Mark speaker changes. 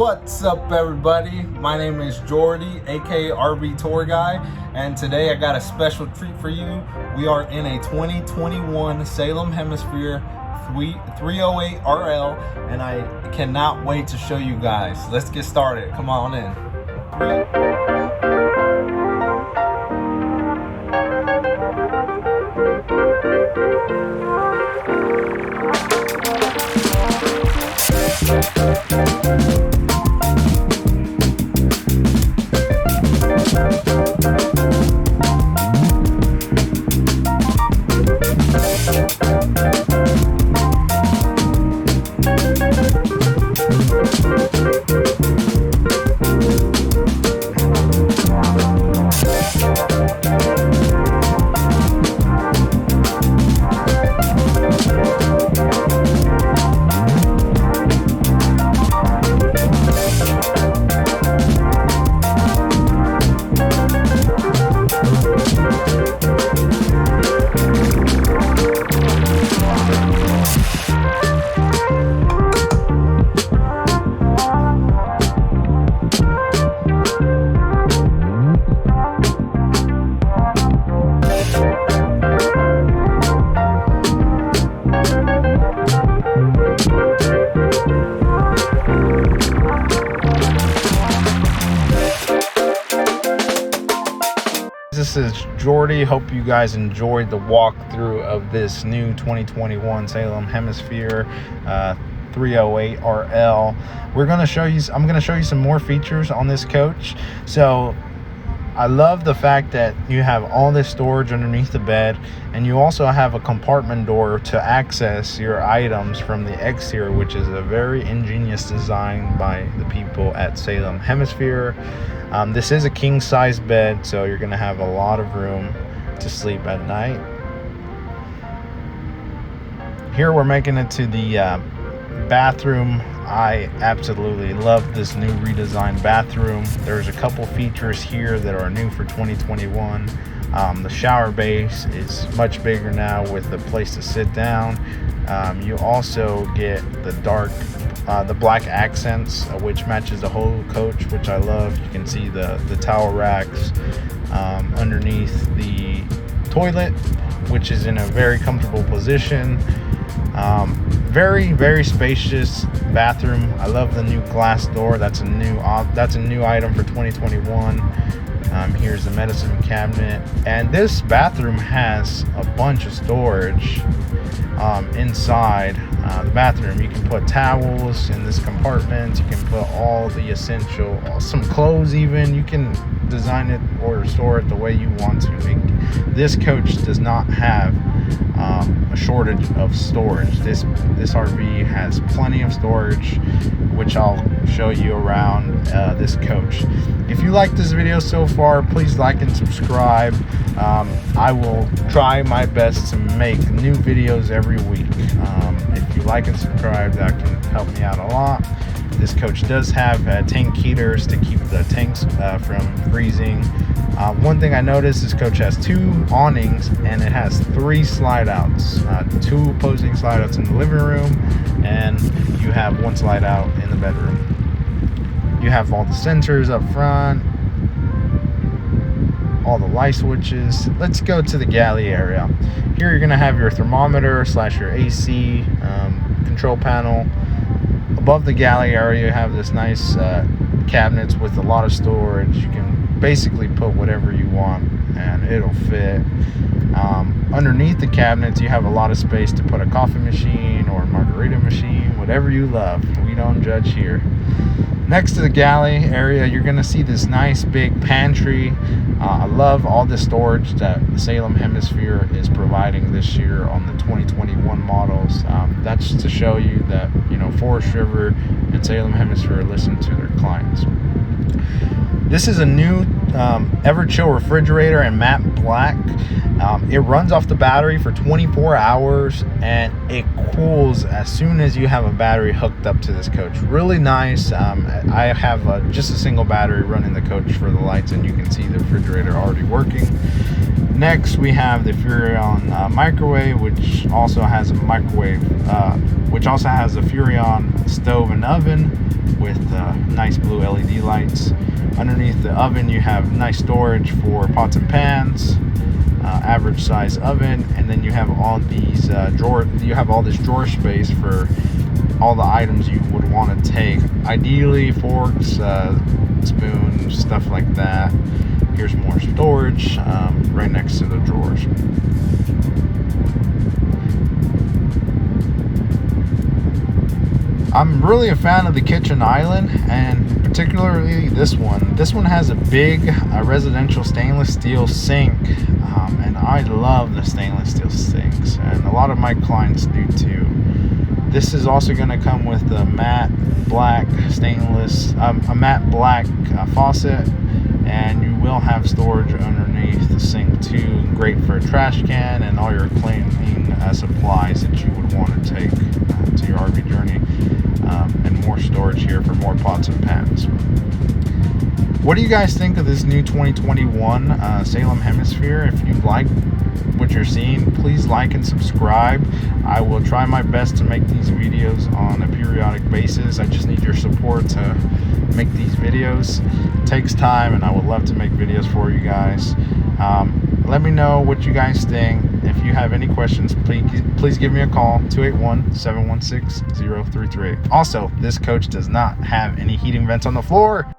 Speaker 1: What's up, everybody? My name is Jordy, aka RV Tour Guy, and today I got a special treat for you. We are in a 2021 Salem Hemisphere 308RL, and I cannot wait to show you guys. Let's get started. Come on in. This is Jordy. Hope you guys enjoyed the walkthrough of this new 2021 Salem Hemisphere 308RL. I'm going to show you some more features on this coach. So I love the fact that you have all this storage underneath the bed, and you also have a compartment door to access your items from the exterior, which is a very ingenious design by the people at Salem Hemisphere. This is a king size bed, so you're going to have a lot of room to sleep at night. Here we're making it to the bathroom. I absolutely love this new redesigned bathroom. There's a couple features here that are new for 2021. The shower base is much bigger now with a place to sit down. You also get the black accents, which matches the whole coach, which I love. You can see the towel racks underneath the toilet, which is in a very comfortable position. Very, very spacious bathroom. I love the new glass door. That's a new item for 2021. Here's the medicine cabinet, and this bathroom has a bunch of storage inside the bathroom. You can put towels in this compartment. You can put all the essential, some clothes even. You can design it or store it the way you want to. This coach does not have a shortage of storage. This RV has plenty of storage, which I'll show you around this coach. If you like this video so far, please like and subscribe. I will try my best to make new videos every week. If you like and subscribe, that can help me out a lot. This coach does have tank heaters to keep the tanks from freezing. One thing I noticed, this coach has 2 awnings, and it has 3 slide outs, 2 opposing slide outs in the living room, and you have 1 slide out in the bedroom. You have all the sensors up front, all the light switches. Let's go to the galley area. Here you're going to have your thermometer / your AC control panel. Above the galley area, you have this nice cabinets with a lot of storage. You can basically put whatever you want and it'll fit. Underneath the cabinets, you have a lot of space to put a coffee machine or a margarita machine, whatever you love. We don't judge here. Next to the galley area, you're going to see this nice big pantry. I love all the storage that Salem Hemisphere is providing this year on the 2021 models. That's to show you that, Forest River and Salem Hemisphere listen to their clients. This is a new Everchill refrigerator in matte black. It runs off the battery for 24 hours and it cools as soon as you have a battery hooked up to this coach. Really nice. I have just a single battery running the coach for the lights, and you can see the refrigerator already working. Next, we have the Furion Microwave, which also has a microwave, which also has a Furion stove and oven with nice blue LED lights. Underneath the oven, you have nice storage for pots and pans, average size oven, and then you have all these you have all this drawer space for all the items you would want to take. Ideally, forks, spoons, stuff like that. Here's more storage right next to the drawers. I'm really a fan of the kitchen island, and particularly this one. This one has a big residential stainless steel sink, and I love the stainless steel sinks, and a lot of my clients do too. This is also going to come with a matte black stainless, a matte black faucet, and you will have storage underneath the sink too. Great for a trash can and all your cleaning supplies that you would want to take to your RV journey, and more storage here for more pots and pans. What do you guys think of this new 2021 Salem Hemisphere? If you like what you're seeing, please like and subscribe. I will try my best to make these videos on a periodic basis. I just need your support to make these videos. It takes time, and I would love to make videos for you guys. Let me know what you guys think. If you have any questions, please give me a call, 281-716-033. Also, this coach does not have any heating vents on the floor.